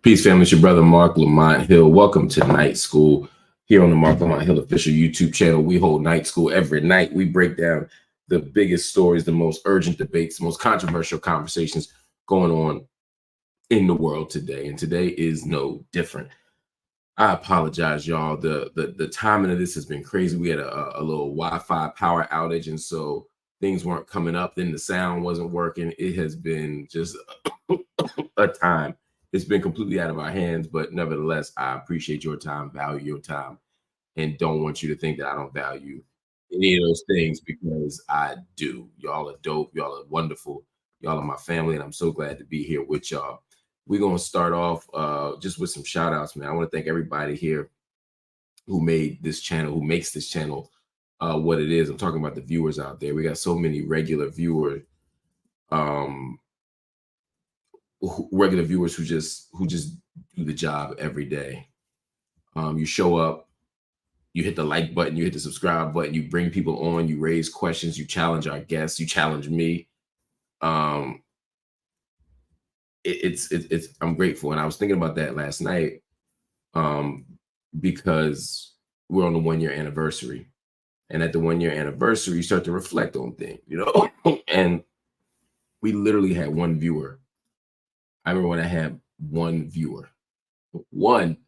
Peace, family. It's your brother, Marc Lamont Hill. Welcome to Night School here on the Marc Lamont Hill official YouTube channel. We hold night school every night. We break down the biggest stories, the most urgent debates, the most controversial conversations going on in the world today. And today is no different. I apologize, y'all. The timing of this has been crazy. We had a little Wi-Fi power outage, and so things weren't coming up. Then the sound wasn't working. It has been just a time. It's been completely out of our hands, but nevertheless, I appreciate your time, value your time, and don't want you to think that I don't value any of those things, because I do. Y'all are dope. Y'all are wonderful. Y'all are my family, and I'm so glad to be here with y'all. We're going to start off just with some shout outs, man. I want to thank everybody here who made this channel, who makes this channel what it is. I'm talking about the viewers out there. We got so many regular viewers, who just do the job every day. You show up, you hit the like button, you hit the subscribe button, you bring people on, you raise questions, you challenge our guests, you challenge me. It's I'm grateful. And I was thinking about that last night, because we're on the 1-year anniversary. And at the 1-year anniversary, you start to reflect on things, and we literally had one viewer. I remember when I had one viewer. One,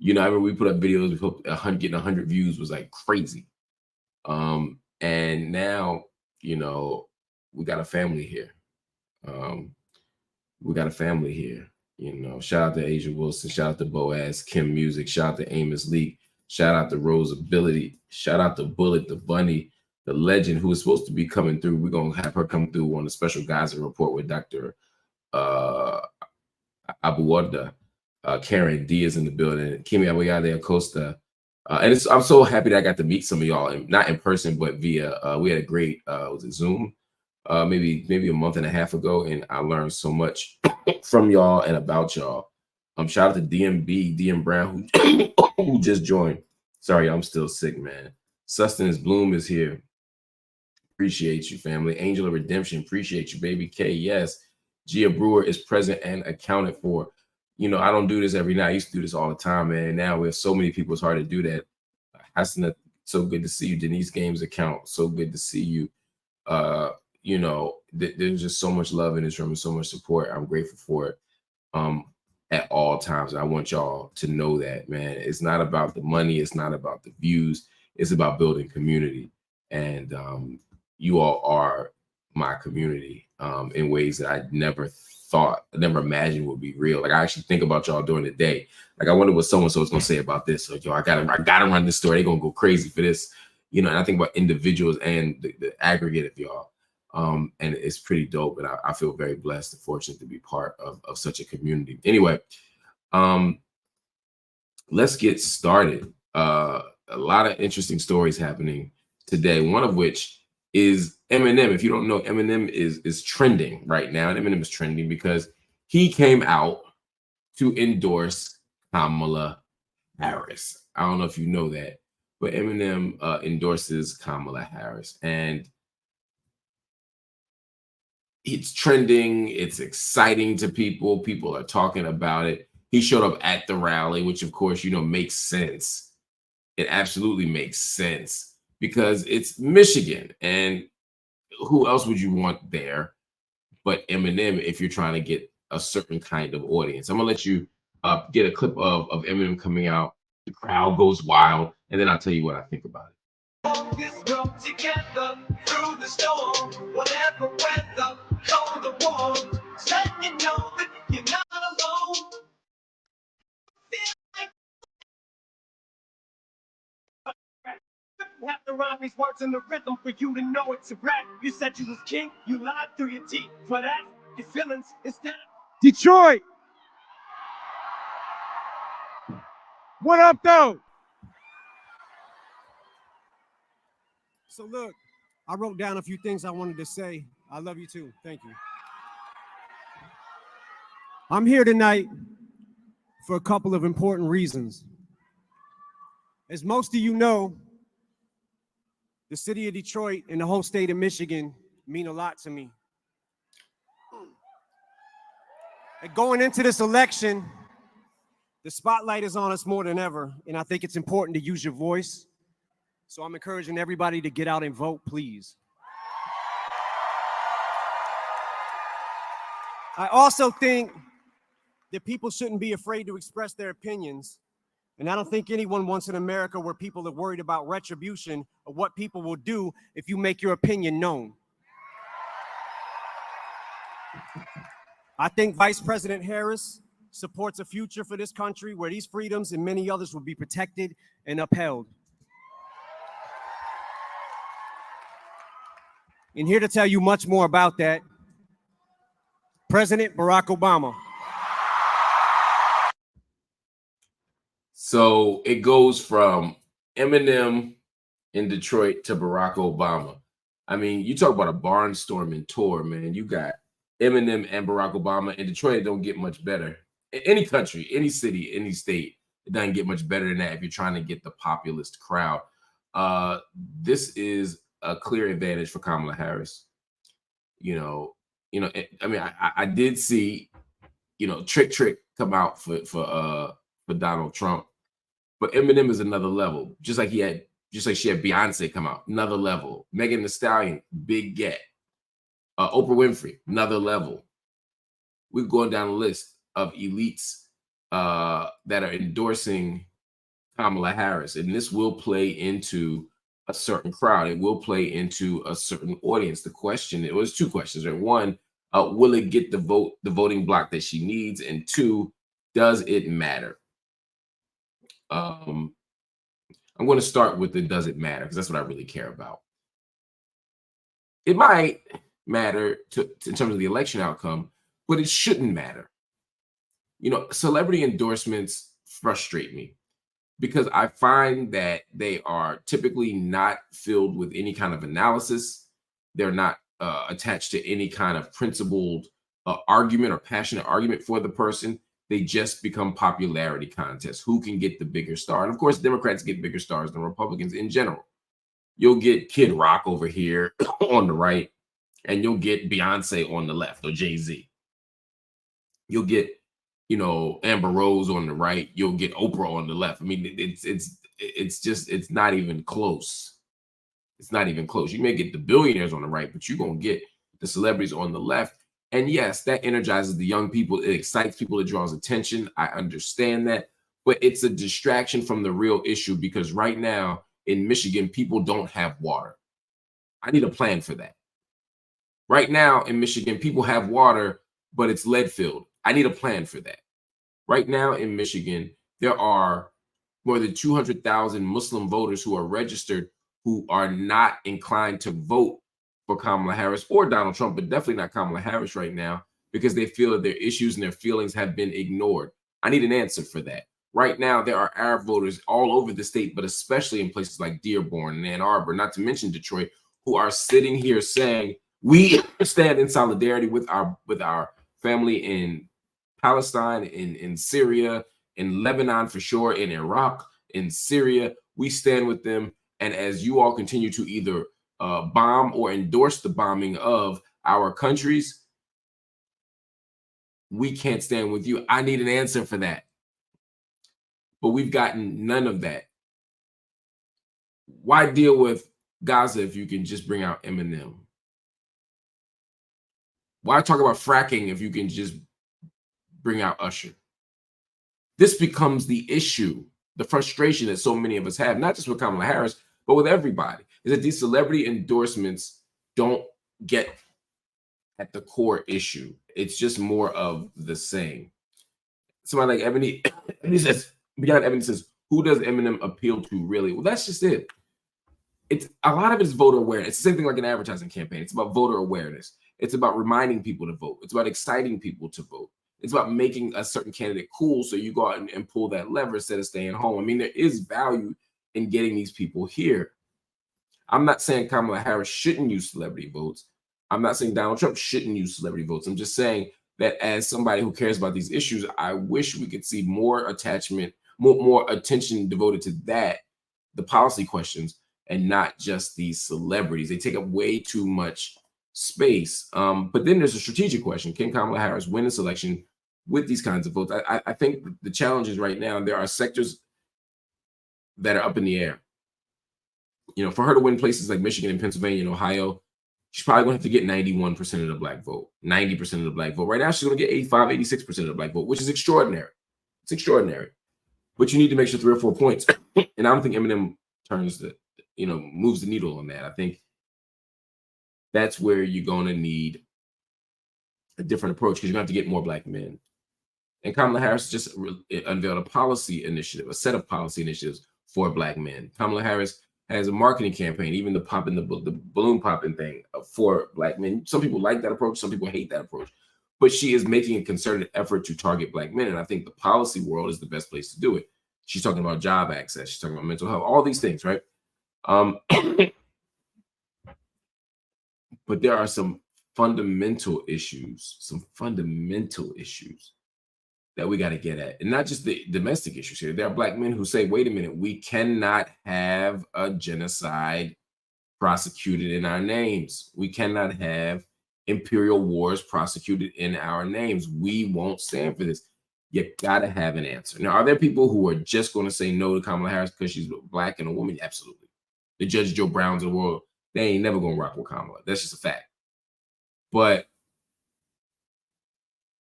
I remember we put up videos, we put getting 100 views was like crazy. And now, we got a family here. Shout out to Asia Wilson, shout out to Boaz, Kim Music, shout out to Amos Lee, shout out to Rose Ability, shout out to Bullet, the Bunny, the legend who is supposed to be coming through. We're going to have her come through on a special Gaza report with Dr. Abu Warda. Karen D is in the building. Kimi Awayade Acosta. And I'm so happy that I got to meet some of y'all, and not in person, but via, we had a great, was it Zoom? Maybe a month and a half ago, and I learned so much from y'all and about y'all. Shout out to DM Brown, who just joined. Sorry, I'm still sick, man. Sustenance Bloom is here. Appreciate you, family. Angel of Redemption, appreciate you, baby. K, yes. Gia Brewer is present and accounted for. I don't do this every night. I used to do this all the time, man. Now we have so many people, it's hard to do that. Hassan, so good to see you. Denise Games account, so good to see you. There's just so much love in this room and so much support. I'm grateful for it at all times. I want y'all to know that, man. It's not about the money. It's not about the views. It's about building community. And you all are my community in ways that I never imagined would be real. Like, I actually think about y'all during the day. Like, I wonder what so-and-so is going to say about this. Like, yo, I gotta run this story. They're going to go crazy for this. And I think about individuals and the aggregate of y'all. And it's pretty dope. And I feel very blessed and fortunate to be part of such a community. Anyway, let's get started. A lot of interesting stories happening today, one of which is Eminem. If you don't know, Eminem is trending right now. And Eminem is trending because he came out to endorse Kamala Harris. I don't know if you know that, but Eminem endorses Kamala Harris. And it's trending. It's exciting to people. People are talking about it. He showed up at the rally, which, of course, makes sense. It absolutely makes sense because it's Michigan. And who else would you want there but Eminem if you're trying to get a certain kind of audience? I'm going to let you get a clip of Eminem coming out. The crowd goes wild. And then I'll tell you what I think about it. Together through the storm, whatever weather, cold or warm, let you know that you're not alone. Have to rhyme these words in the rhythm for you to know it's a rap. You said you was king, you lied through your teeth. For that, your feelings instead of Detroit. What up, though? So look, I wrote down a few things I wanted to say. I love you too. Thank you. I'm here tonight for a couple of important reasons. As most of you know, the city of Detroit and the whole state of Michigan mean a lot to me. And going into this election, The spotlight is on us more than ever, and I think it's important to use your voice. So I'm encouraging everybody to get out and vote, please. I also think that people shouldn't be afraid to express their opinions. And I don't think anyone wants an America where people are worried about retribution or what people will do if you make your opinion known. I think Vice President Harris supports a future for this country where these freedoms and many others will be protected and upheld. And here to tell you much more about that, President Barack Obama. So it goes from Eminem in Detroit to Barack Obama. I mean, you talk about a barnstorming tour, man. You got Eminem and Barack Obama in Detroit. It don't get much better. In any country, any city, any state, it doesn't get much better than that if you're trying to get the populist crowd. This is a clear advantage for Kamala Harris. I mean, I did see, Trick come out for Donald Trump, but Eminem is another level. Just like she had Beyonce come out, another level. Megan Thee Stallion, big get. Oprah Winfrey, another level. We're going down a list of elites that are endorsing Kamala Harris, and this will play into a certain crowd. It will play into a certain audience. The question, it was two questions, right? One, will it get the voting block that she needs? And two, does it matter? I'm going to start with the does it matter, because that's what I really care about. It might matter in terms of the election outcome, but it shouldn't matter. Celebrity endorsements frustrate me because I find that they are typically not filled with any kind of analysis. They're not attached to any kind of principled argument or passionate argument for the person. They just become popularity contests. Who can get the bigger star? And of course, Democrats get bigger stars than Republicans in general. You'll get Kid Rock over here on the right, and you'll get Beyonce on the left, or Jay-Z. You'll get, Amber Rose on the right. You'll get Oprah on the left. I mean, it's not even close. It's not even close. You may get the billionaires on the right, but you're going to get the celebrities on the left. And yes, that energizes the young people. It excites people. It draws attention. I understand that. But it's a distraction from the real issue, because right now in Michigan, people don't have water. I need a plan for that. Right now in Michigan, people have water, but it's lead filled. I need a plan for that. Right now in Michigan, there are more than 200,000 Muslim voters who are registered who are not inclined to vote for Kamala Harris or Donald Trump, but definitely not Kamala Harris right now, because they feel that their issues and their feelings have been ignored. I need an answer for that. Right now, there are Arab voters all over the state, but especially in places like Dearborn and Ann Arbor, not to mention Detroit, who are sitting here saying, we stand in solidarity with our family in Palestine, in Syria, in Lebanon for sure, in Iraq, in Syria. We stand with them. And as you all continue to either bomb or endorse the bombing of our countries, we can't stand with you. I need an answer for that. But we've gotten none of that. Why deal with Gaza if you can just bring out Eminem? Why talk about fracking if you can just bring out Usher? This becomes the issue, the frustration that so many of us have, not just with Kamala Harris, but with everybody, is that these celebrity endorsements don't get at the core issue. It's just more of the same. Somebody like Ebony says, beyond Ebony says, who does Eminem appeal to really? Well, that's just it. It's a lot of it is voter awareness. It's the same thing like an advertising campaign. It's about voter awareness. It's about reminding people to vote. It's about exciting people to vote. It's about making a certain candidate cool, so you go out and pull that lever instead of staying home. I mean, there is value in getting these people here. I'm not saying Kamala Harris shouldn't use celebrity votes. I'm not saying Donald Trump shouldn't use celebrity votes. I'm just saying that as somebody who cares about these issues, I wish we could see more attachment, more attention devoted to that, the policy questions, and not just these celebrities. They take up way too much space. But then there's a strategic question. Can Kamala Harris win this election with these kinds of votes. I think the challenge is right now, there are sectors that are up in the air. You know, for her to win places like Michigan and Pennsylvania and Ohio, she's probably going to have to get 91% of the black vote, 90% of the black vote. Right now, she's going to get 85, 86% of the black vote, which is extraordinary. It's extraordinary. But you need to make sure 3 or 4 points. And I don't think Eminem moves the needle on that. I think that's where you're going to need a different approach, because you're going to have to get more black men. And Kamala Harris just unveiled a policy initiative, a set of policy initiatives for black men. Kamala Harris has a marketing campaign, even the balloon popping thing for black men. Some people like that approach. Some people hate that approach. But she is making a concerted effort to target black men. And I think the policy world is the best place to do it. She's talking about job access. She's talking about mental health, all these things, right? But there are some fundamental issues that we got to get at, and not just the domestic issues here. There are black men who say, wait a minute, we cannot have a genocide prosecuted in our names. We cannot have imperial wars prosecuted in our names. We won't stand for this. You got to have an answer. Now, are there people who are just going to say no to Kamala Harris because she's black and a woman? Absolutely. The Judge Joe Browns of the world, they ain't never going to rock with Kamala. That's just a fact. But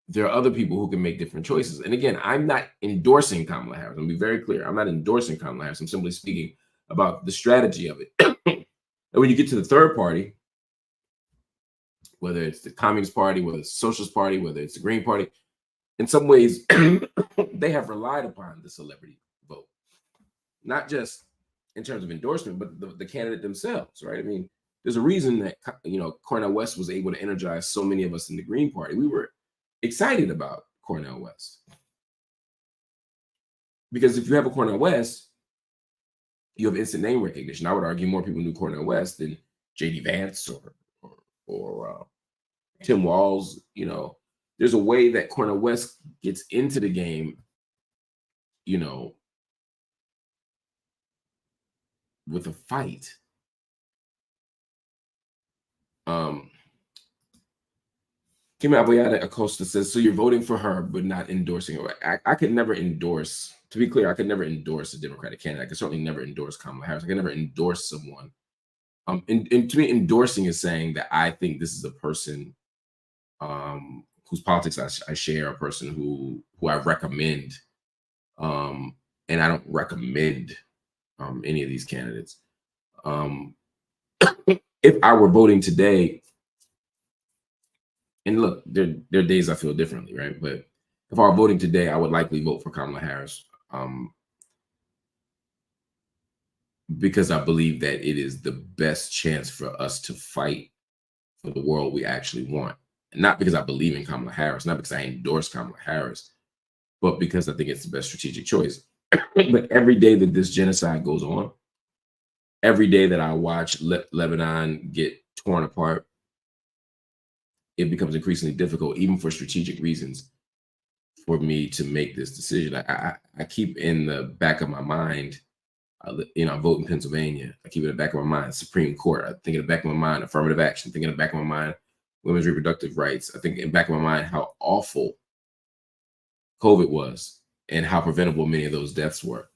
there are other people who can make different choices. And again, I'm not endorsing Kamala Harris. I'm going to be very clear. I'm not endorsing Kamala Harris. I'm simply speaking about the strategy of it. And when you get to the third party, whether it's the Communist Party, whether it's the Socialist Party, whether it's the Green Party, in some ways, they have relied upon the celebrity vote. Not just in terms of endorsement, but the candidate themselves, right? I mean, there's a reason that, Cornel West was able to energize so many of us in the Green Party. We were excited about Cornel West. Because if you have a Cornel West, you have instant name recognition. I would argue more people knew Cornel West than J.D. Vance or Tim Walz. There's a way that Cornel West gets into the game, with a fight. Kim Aboyada Acosta says, so you're voting for her, but not endorsing her. I could never endorse, to be clear, I could never endorse a Democratic candidate. I could certainly never endorse Kamala Harris. I could never endorse someone. And to me, endorsing is saying that I think this is a person whose politics I share, a person who I recommend. And I don't recommend any of these candidates. If I were voting today, and look, there are days I feel differently, right? But if I were voting today, I would likely vote for Kamala Harris because I believe that it is the best chance for us to fight for the world we actually want. And not because I believe in Kamala Harris, not because I endorse Kamala Harris, but because I think it's the best strategic choice. But every day that this genocide goes on, every day that I watch Lebanon get torn apart, it becomes increasingly difficult, even for strategic reasons, for me to make this decision. I keep in the back of my mind, I vote in Pennsylvania. I keep it in the back of my mind, Supreme Court. I think in the back of my mind, affirmative action. I think in the back of my mind, women's reproductive rights. I think in the back of my mind, how awful COVID was and how preventable many of those deaths were.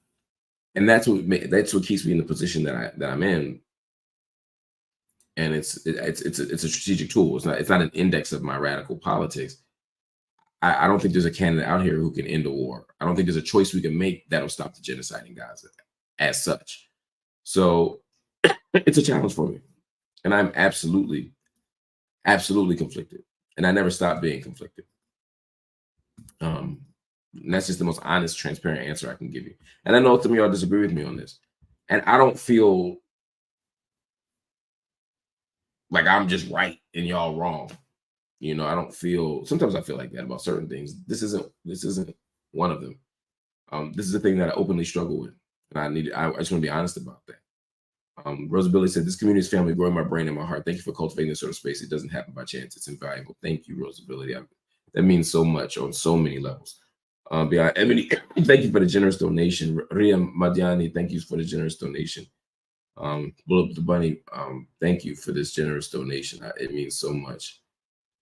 And that's what keeps me in the position that I'm in. And it's a strategic tool. It's not an index of my radical politics. I don't think there's a candidate out here who can end a war. I don't think there's a choice we can make that'll stop the genocide in Gaza as such. So it's a challenge for me. And I'm absolutely conflicted. And I never stop being conflicted. And that's just the most honest, transparent answer I can give you. And I know some of y'all disagree with me on this. And I don't feel like I'm just right and y'all wrong. Sometimes I feel like that about certain things. This isn't one of them. This is the thing that I openly struggle with. And I just want to be honest about that. Rosa Billy said, this community is family, growing my brain and my heart. Thank you for cultivating this sort of space. It doesn't happen by chance. It's invaluable. Thank you, Rosa Billy. That means so much on so many levels. Beyond Emily, thank you for the generous donation. Ria Madiani, thank you for the generous donation. Blow Up the Bunny, thank you for this generous donation. It means so much.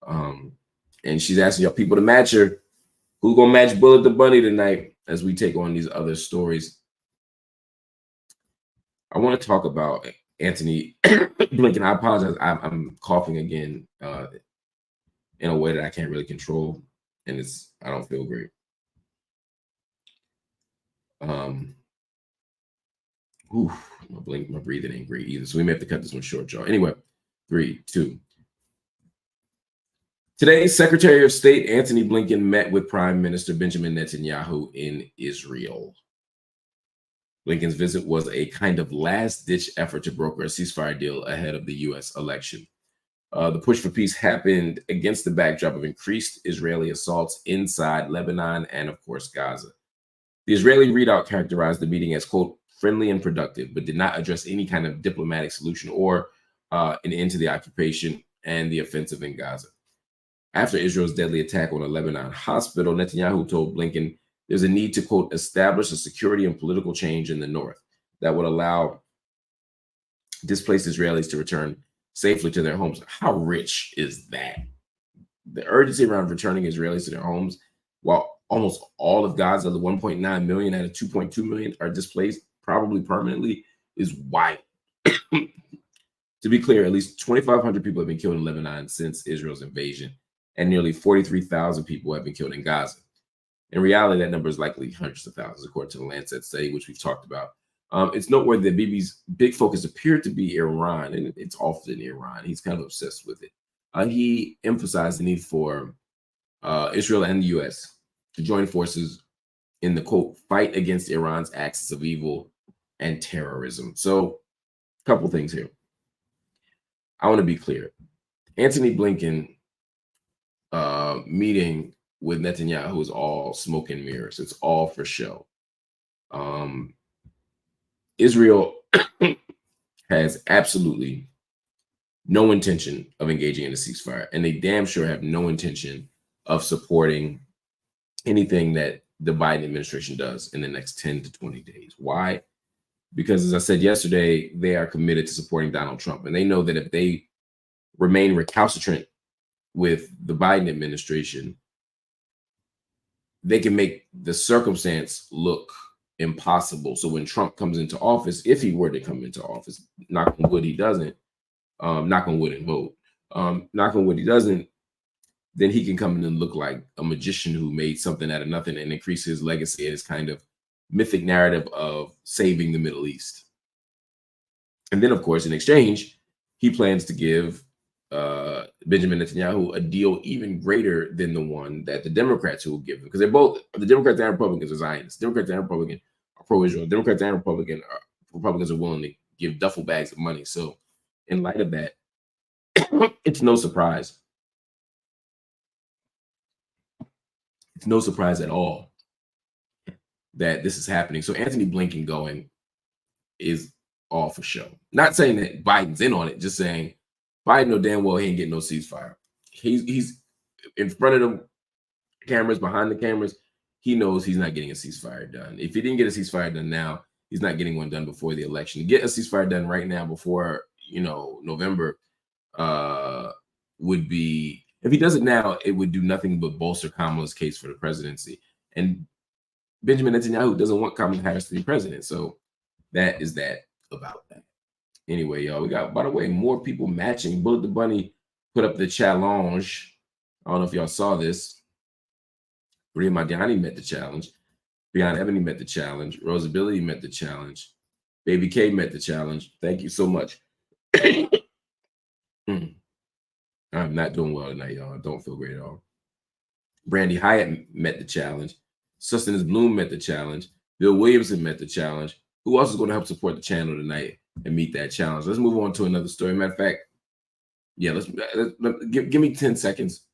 And she's asking y'all people to match her. Who's gonna match Bullet the Bunny tonight as we take on these other stories? I want to talk about Anthony Blinken. I apologize. I'm coughing again in a way that I can't really control, and I don't feel great. My breathing ain't great either, so we may have to cut this one short, y'all. Anyway, 3, 2. Today, Secretary of State Anthony Blinken met with Prime Minister Benjamin Netanyahu in Israel. Blinken's visit was a kind of last-ditch effort to broker a ceasefire deal ahead of the U.S. election. The push for peace happened against the backdrop of increased Israeli assaults inside Lebanon and, of course, Gaza. The Israeli readout characterized the meeting as, quote, friendly and productive, but did not address any kind of diplomatic solution or an end to the occupation and the offensive in Gaza. After Israel's deadly attack on a Lebanon hospital, Netanyahu told Blinken there's a need to, quote, establish a security and political change in the north that would allow displaced Israelis to return safely to their homes. How rich is that? The urgency around returning Israelis to their homes, while almost all of Gaza, the 1.9 million out of 2.2 million, are displaced, probably permanently, is wild. To be clear, at least 2,500 people have been killed in Lebanon since Israel's invasion, and nearly 43,000 people have been killed in Gaza. In reality, that number is likely hundreds of thousands, according to the Lancet study, which we've talked about. It's noteworthy that Bibi's big focus appeared to be Iran, and it's often Iran. He's kind of obsessed with it. He emphasized the need for Israel and the U.S. to join forces in the, quote, fight against Iran's axis of evil and terrorism. So, a couple things here. I want to be clear. Anthony Blinken meeting with Netanyahu is all smoke and mirrors. It's all for show. Israel has absolutely no intention of engaging in a ceasefire, and they damn sure have no intention of supporting anything that the Biden administration does in the next 10 to 20 days. Why? Because, as I said yesterday, they are committed to supporting Donald Trump, and they know that if they remain recalcitrant with the Biden administration, they can make the circumstance look impossible. So when Trump comes into office, if he were to come into office, knock on wood, he doesn't, knock on wood and vote, knock on wood, he doesn't, then he can come in and look like a magician who made something out of nothing and increase his legacy and his kind of mythic narrative of saving the Middle East. And then, of course, in exchange, he plans to give Benjamin Netanyahu a deal even greater than the one that the Democrats will give him, because they're both, the Democrats and Republicans are Zionists. Democrats and Republicans are pro-Israel. Democrats and Republicans are willing to give duffel bags of money. So in light of that, it's no surprise. It's no surprise at all that this is happening. So Anthony Blinken going is all for show. Not saying that Biden's in on it, just saying Biden know damn well he ain't getting no ceasefire. He's in front of the cameras, behind the cameras. He knows he's not getting a ceasefire done. If he didn't get a ceasefire done now, he's not getting one done before the election. To get a ceasefire done right now before, November would be, if he does it now, it would do nothing but bolster Kamala's case for the presidency. And Benjamin Netanyahu doesn't want Kamala Harris to be president. So that is that about that. Anyway, y'all, we got, by the way, more people matching. Bullet the Bunny put up the challenge. I don't know if y'all saw this. Maria Madiani met the challenge. Beyond Ebony met the challenge. Rosability met the challenge. Baby K met the challenge. Thank you so much. I'm not doing well tonight, y'all. I don't feel great at all. Brandy Hyatt met the challenge. Sustenance Bloom met the challenge. Bill Williamson met the challenge. Who else is going to help support the channel tonight and meet that challenge? Let's move on to another story. Matter of fact, yeah, let's give me 10 seconds.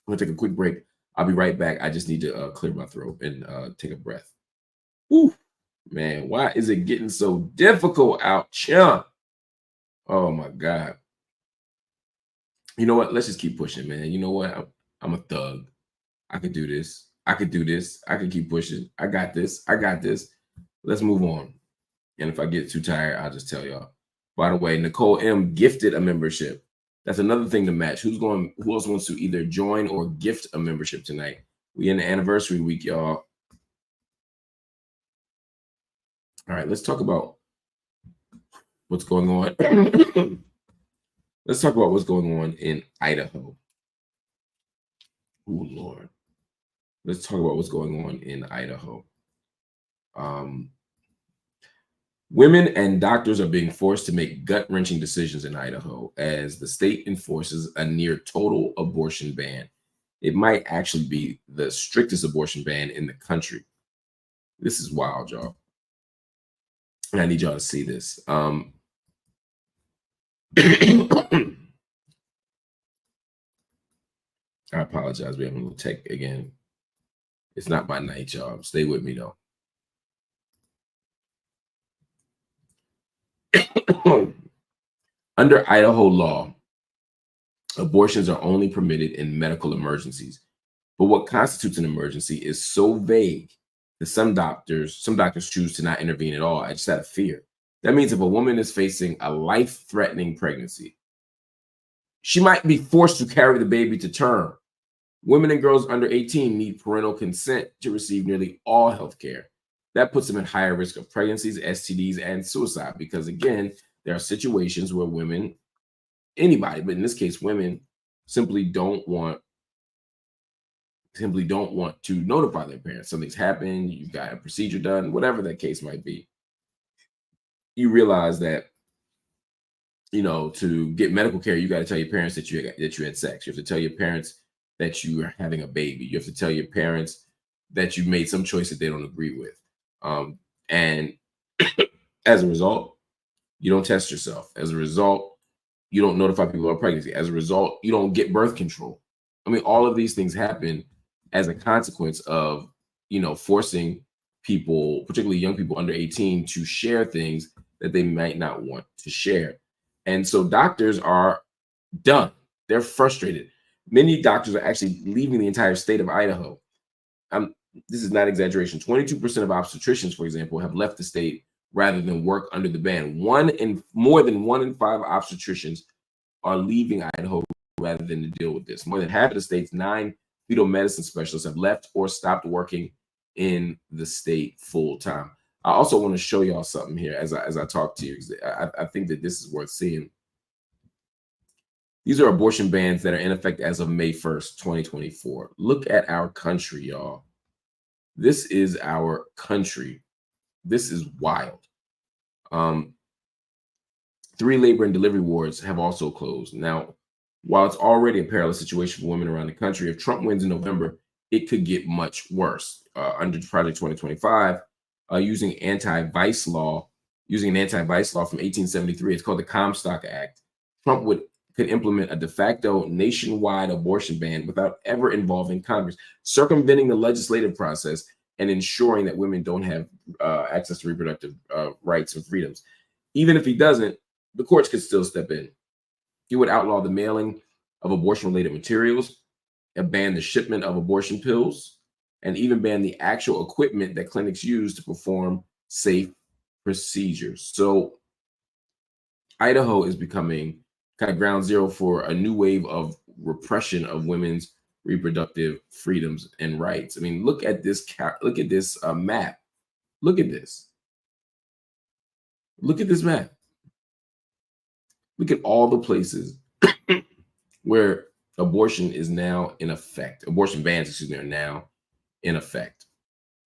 I'm going to take a quick break. I'll be right back. I just need to clear my throat and take a breath. Woo, man, why is it getting so difficult out here? Oh, my God. You know what? Let's just keep pushing, man. You know what? I'm a thug. I could do this. I could do this. I could keep pushing. I got this. I got this. Let's move on. And if I get too tired, I'll just tell y'all. By the way, Nicole M gifted a membership. That's another thing to match. Who else wants to either join or gift a membership tonight? We in the anniversary week, y'all. All right, let's talk about what's going on. Let's talk about what's going on in Idaho. Oh, Lord. Let's talk about what's going on in Idaho. Women and doctors are being forced to make gut-wrenching decisions in Idaho as the state enforces a near total abortion ban. It might actually be the strictest abortion ban in the country. This is wild, y'all. And I need y'all to see this. I apologize. We're having a little tech again. It's not my night, y'all. Stay with me, though. Under Idaho law, abortions are only permitted in medical emergencies. But what constitutes an emergency is so vague that some doctors choose to not intervene at all, just out of fear. That means if a woman is facing a life-threatening pregnancy, she might be forced to carry the baby to term. Women and girls under 18 need parental consent to receive nearly all health care. That puts them at higher risk of pregnancies, STDs, and suicide because, again, there are situations where women, anybody, but in this case, women simply don't want to notify their parents. Something's happened, you've got a procedure done, whatever that case might be. You realize that, to get medical care, you got to tell your parents that you had sex. You have to tell your parents that you are having a baby. You have to tell your parents that you made some choice that they don't agree with. And as a result, you don't test yourself. As a result, you don't notify people about pregnancy. As a result, you don't get birth control. I mean, all of these things happen as a consequence of, forcing people, particularly young people under 18, to share things that they might not want to share. And so doctors are done. They're frustrated. Many doctors are actually leaving the entire state of Idaho. This is not exaggeration. 22% of obstetricians, for example, have left the state rather than work under the ban. More than 1 in 5 obstetricians are leaving Idaho rather than to deal with this. More than half of the state's 9 fetal medicine specialists have left or stopped working in the state full time. I also want to show y'all something here as I talk to you. I think that this is worth seeing. These are abortion bans that are in effect as of May 1st, 2024. Look at our country, y'all. This is our country. This is wild. 3 labor and delivery wards have also closed. Now, while it's already a perilous situation for women around the country, if Trump wins in November, it could get much worse. Under Project 2025, using an anti-vice law from 1873, it's called the Comstock Act, Trump could implement a de facto nationwide abortion ban without ever involving Congress, circumventing the legislative process and ensuring that women don't have access to reproductive rights and freedoms. Even if he doesn't, the courts could still step in. He would outlaw the mailing of abortion-related materials, and ban the shipment of abortion pills, and even ban the actual equipment that clinics use to perform safe procedures. So Idaho is becoming kind of ground zero for a new wave of repression of women's reproductive freedoms and rights. I mean, look at this map. Look at this. Look at this map. Look at all the places where abortion is now in effect. Abortion bans, are now in effect.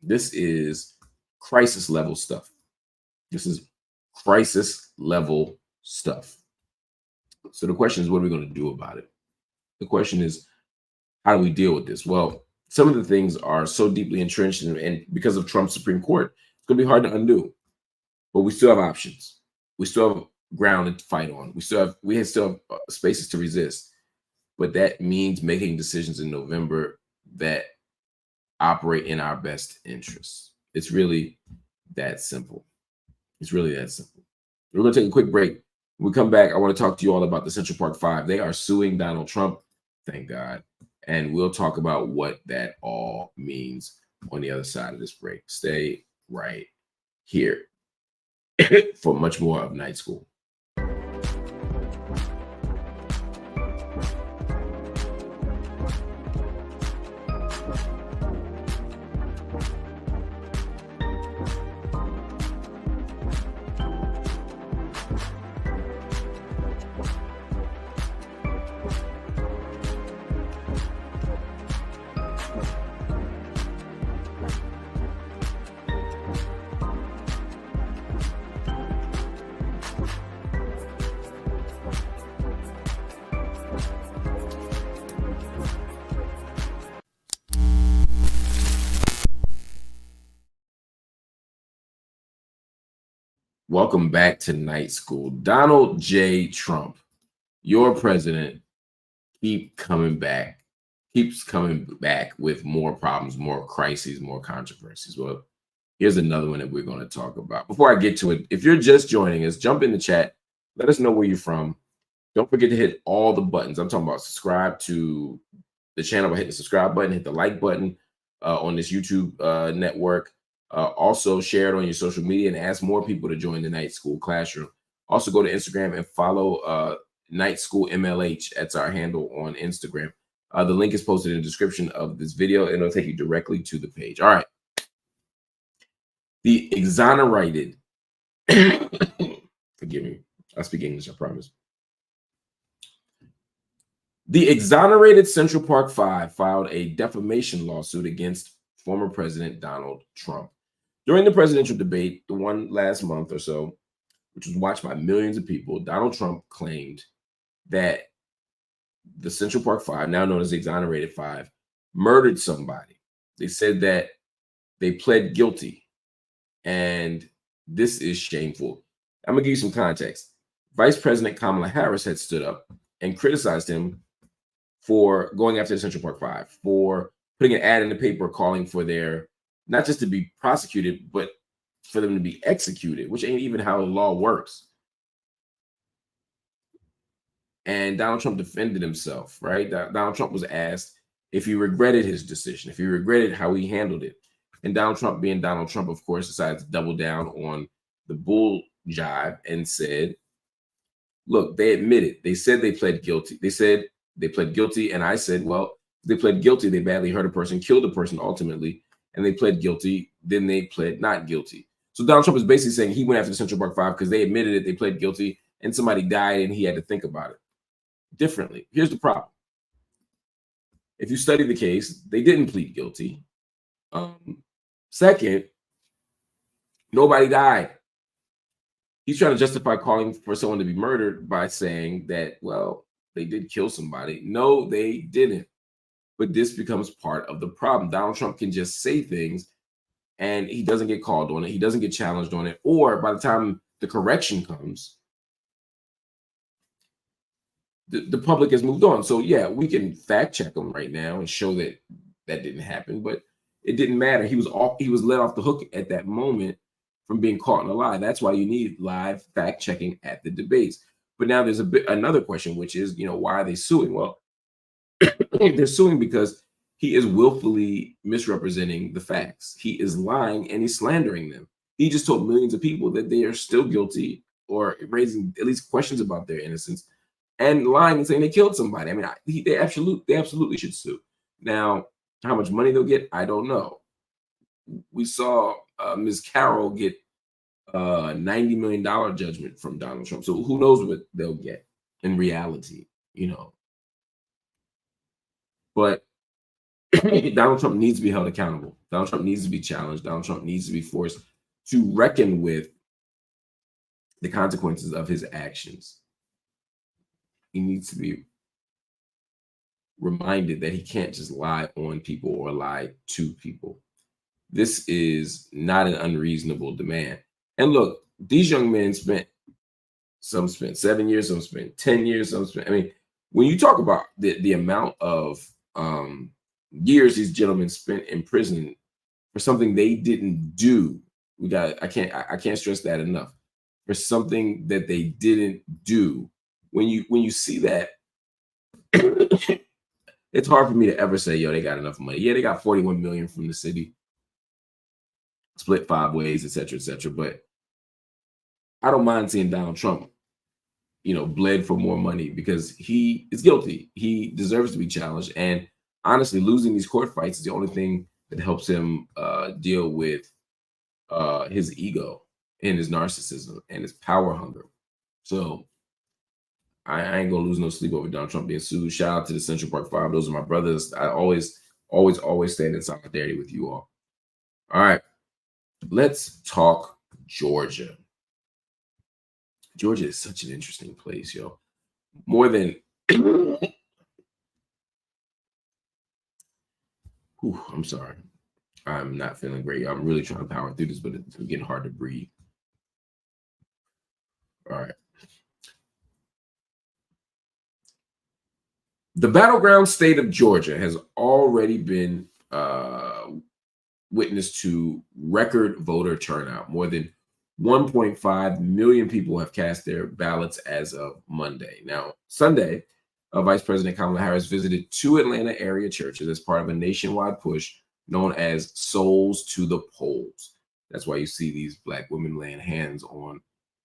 This is crisis level stuff. This is crisis level stuff. So the question is, what are we going to do about it? The question is, how do we deal with this? Well, some of the things are so deeply entrenched, and because of Trump's Supreme Court, it's going to be hard to undo. But we still have options. We still have ground to fight on. We still have spaces to resist. But that means making decisions in November that operate in our best interests. It's really that simple. It's really that simple. We're going to take a quick break. When we come back, I want to talk to you all about the Central Park Five. They are suing Donald Trump. Thank God. And we'll talk about what that all means on the other side of this break. Stay right here for much more of Night School. Welcome back to Night School. Donald J. Trump, your president, keeps coming back with more problems, more crises, more controversies. Well, here's another one that we're going to talk about. Before I get to it, if you're just joining us, jump in the chat. Let us know where you're from. Don't forget to hit all the buttons. I'm talking about subscribe to the channel by hitting the subscribe button, hit the like button on this YouTube network. Also share it on your social media and ask more people to join the Night School Classroom. Also go to Instagram and follow Night School MLH. That's our handle on Instagram. The link is posted in the description of this video and it'll take you directly to the page. All right. The exonerated, forgive me, I speak English, I promise. The exonerated Central Park Five filed a defamation lawsuit against former President Donald Trump. During the presidential debate, the one last month or so, which was watched by millions of people, Donald Trump claimed that the Central Park Five, now known as the Exonerated Five, murdered somebody. They said that they pled guilty, and this is shameful. I'm gonna give you some context. Vice President Kamala Harris had stood up and criticized him for going after the Central Park Five, for putting an ad in the paper calling for their, not just to be prosecuted, but for them to be executed, which ain't even how the law works. And Donald Trump defended himself, right? Donald Trump was asked if he regretted his decision, if he regretted how he handled it. And Donald Trump, being Donald Trump, of course, decided to double down on the bull jive and said, look, they admitted, they said they pled guilty. They said they pled guilty. And I said, well, they pled guilty. They badly hurt a person, killed a person ultimately, and they pled guilty. Then they pled not guilty. So Donald Trump is basically saying he went after the Central Park Five because they admitted it, they pled guilty, and somebody died and he had to think about it differently. Here's the problem. If you study the case, they didn't plead guilty. Second, nobody died. He's trying to justify calling for someone to be murdered by saying that, well, they did kill somebody. No, they didn't. But this becomes part of the problem. Donald Trump can just say things and he doesn't get called on it. He doesn't get challenged on it. Or by the time the correction comes, the public has moved on. So yeah, we can fact check him right now and show that that didn't happen, but it didn't matter. He was let off the hook at that moment from being caught in a lie. That's why you need live fact checking at the debates. But now there's another question, which is, why are they suing? Well, they're suing because he is willfully misrepresenting the facts. He is lying and he's slandering them. He just told millions of people that they are still guilty or raising at least questions about their innocence and lying and saying they killed somebody. I mean, they absolutely should sue. Now, how much money they'll get, I don't know. We saw Ms. Carroll get $90 million judgment from Donald Trump. So who knows what they'll get in reality, But Donald Trump needs to be held accountable. Donald Trump needs to be challenged. Donald Trump needs to be forced to reckon with the consequences of his actions. He needs to be reminded that he can't just lie on people or lie to people. This is not an unreasonable demand. And look, these young men some spent 7 years, some spent 10 years, I mean, when you talk about the amount of years these gentlemen spent in prison for something they didn't do, I can't stress that enough. For something that they didn't do. When you see that, it's hard for me to ever say, they got enough money. Yeah, they got 41 million from the city, split 5 ways, etc., etc. But I don't mind seeing Donald Trump, bled for more money because he is guilty. He deserves to be challenged. And honestly, losing these court fights is the only thing that helps him deal with his ego and his narcissism and his power hunger. So I ain't gonna lose no sleep over Donald Trump being sued. Shout out to the Central Park Five. Those are my brothers. I always stand in solidarity with you all. All right, let's talk Georgia. Georgia is such an interesting place, yo. More than I'm sorry. I'm not feeling great. I'm really trying to power through this, but it's getting hard to breathe. All right. The battleground state of Georgia has already been witness to record voter turnout. More than 1.5 million people have cast their ballots as of Monday. Now, Sunday, Vice President Kamala Harris visited 2 Atlanta area churches as part of a nationwide push known as Souls to the Polls. That's why you see these Black women laying hands on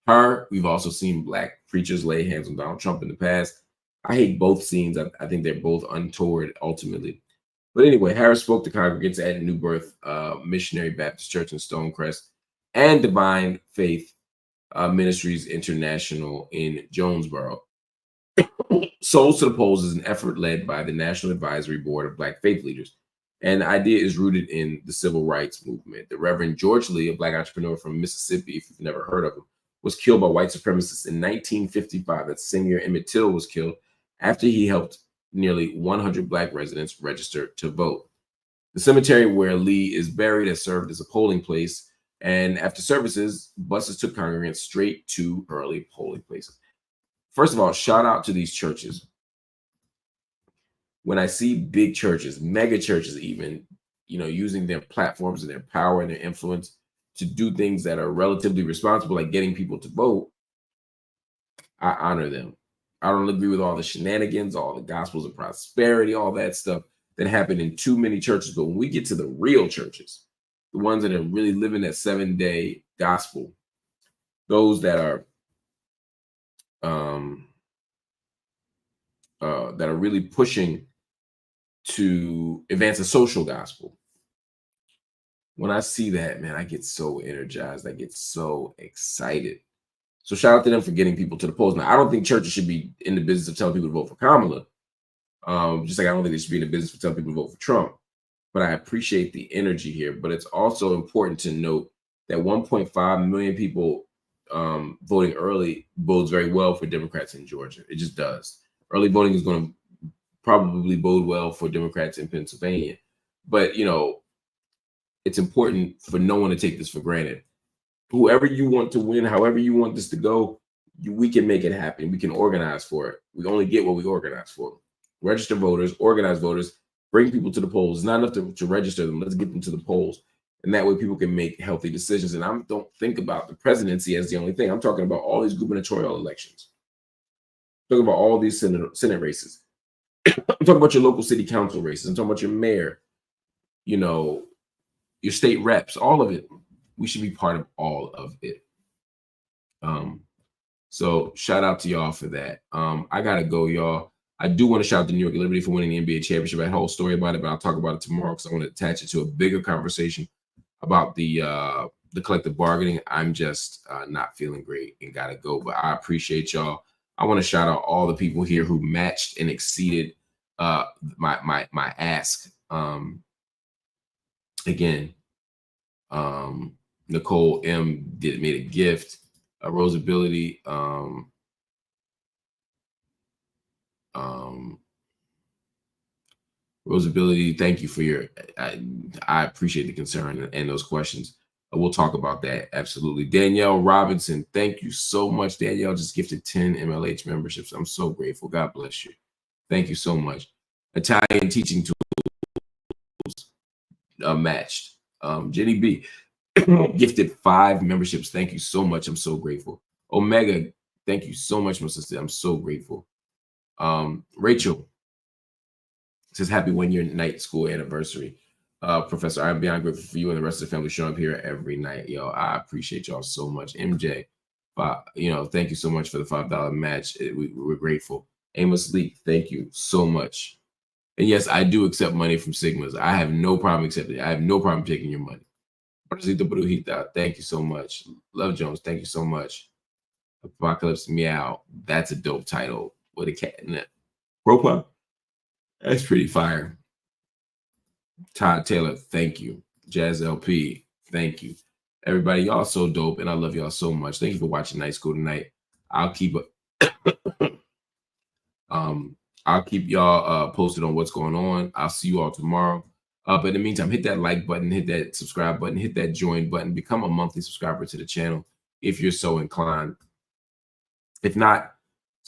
her. We've also seen Black preachers lay hands on Donald Trump in the past. I hate both scenes. I think they're both untoward ultimately. But anyway, Harris spoke to congregants at New Birth Missionary Baptist Church in Stonecrest and Divine Faith Ministries International in Jonesboro. Souls to the Polls is an effort led by the National Advisory Board of Black Faith Leaders. And the idea is rooted in the civil rights movement. The Reverend George Lee, a Black entrepreneur from Mississippi, if you've never heard of him, was killed by white supremacists in 1955. That same year Emmett Till was killed after he helped nearly 100 Black residents register to vote. The cemetery where Lee is buried has served as a polling place, and after services, buses took congregants straight to early polling places. First of all, shout out to these churches. When I see big churches, mega churches even, using their platforms and their power and their influence to do things that are relatively responsible, like getting people to vote, I honor them. I don't agree with all the shenanigans, all the gospels of prosperity, all that stuff that happened in too many churches. But when we get to the real churches, the ones that are really living that 7-day gospel, those that are really pushing to advance a social gospel. When I see that, man, I get so energized. I get so excited. So shout out to them for getting people to the polls. Now, I don't think churches should be in the business of telling people to vote for Kamala. Just like I don't think they should be in the business of telling people to vote for Trump. But I appreciate the energy here. But it's also important to note that 1.5 million people voting early bodes very well for Democrats in Georgia. It just does. Early voting is going to probably bode well for Democrats in Pennsylvania. But, it's important for no one to take this for granted. Whoever you want to win, however you want this to go, we can make it happen. We can organize for it. We only get what we organize for. Register voters, organize voters, bring people to the polls. It's not enough to register them. Let's get them to the polls. And that way people can make healthy decisions. And I don't think about the presidency as the only thing. I'm talking about all these gubernatorial elections. I'm talking about all these Senate races. I'm talking about your local city council races. I'm talking about your mayor, your state reps, all of it. We should be part of all of it. So shout out to y'all for that. I gotta go, y'all. I do want to shout out to New York Liberty for winning the NBA championship. I had a whole story about it, but I'll talk about it tomorrow because I want to attach it to a bigger conversation about the collective bargaining. I'm just not feeling great and gotta go. But I appreciate y'all. I want to shout out all the people here who matched and exceeded my ask. Again, Nicole M made a gift. Rosability. Rosability, thank you for your. I appreciate the concern and those questions. We'll talk about that. Absolutely. Danielle Robinson, thank you so much. Danielle just gifted 10 MLH memberships. I'm so grateful. God bless you. Thank you so much. Italian teaching tools matched. Jenny B gifted 5 memberships. Thank you so much. I'm so grateful. Omega, thank you so much, my sister. I'm so grateful. Rachel says, happy 1-year night school anniversary. Professor, I'm beyond grateful for you and the rest of the family showing up here every night. Yo, I appreciate y'all so much. MJ, thank you so much for the $5 match. We're grateful. Amos Lee, thank you so much. And yes, I do accept money from Sigmas. I have no problem accepting it. I have no problem taking your money. Thank you so much. Love Jones, thank you so much. Apocalypse Meow, that's a dope title with a cat in it. Ropa, that's pretty fire. Todd Taylor, thank you. Jazz LP, thank you. Everybody, y'all so dope, and I love y'all so much. Thank you for watching Night School tonight. I'll keep y'all posted on what's going on. I'll see you all tomorrow. But in the meantime, hit that like button, hit that subscribe button, hit that join button, become a monthly subscriber to the channel if you're so inclined. If not,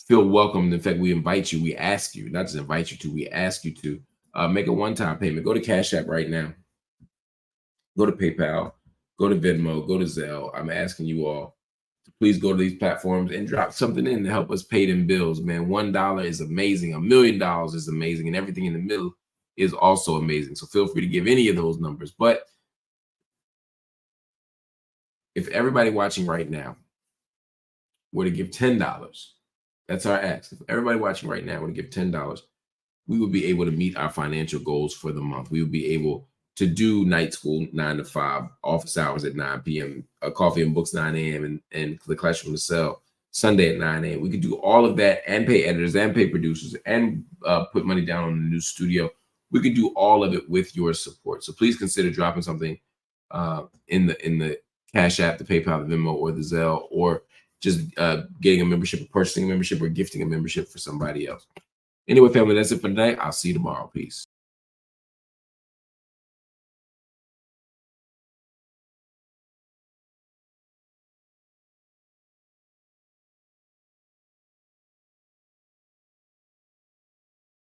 feel welcome. In fact, we invite you, we ask you, not just invite you to, we ask you to make a one-time payment. Go to Cash App right now. Go to PayPal, go to Venmo, go to Zelle. I'm asking you all to please go to these platforms and drop something in to help us pay them bills, man. $1 is amazing. $1 million is amazing. And everything in the middle is also amazing. So feel free to give any of those numbers. But if everybody watching right now were to give $10, that's our ask. If everybody watching right now were to give $10, we would be able to meet our financial goals for the month. We would be able to do night school 9 to 5, office hours at 9 p.m., coffee and books 9 a.m., and the classroom to sell Sunday at 9 a.m. We could do all of that and pay editors and pay producers and put money down on the new studio. We could do all of it with your support. So please consider dropping something in the Cash App, the PayPal, the Venmo, or the Zelle, or just getting a membership, or purchasing a membership, or gifting a membership for somebody else. Anyway, family, that's it for tonight. I'll see you tomorrow. Peace.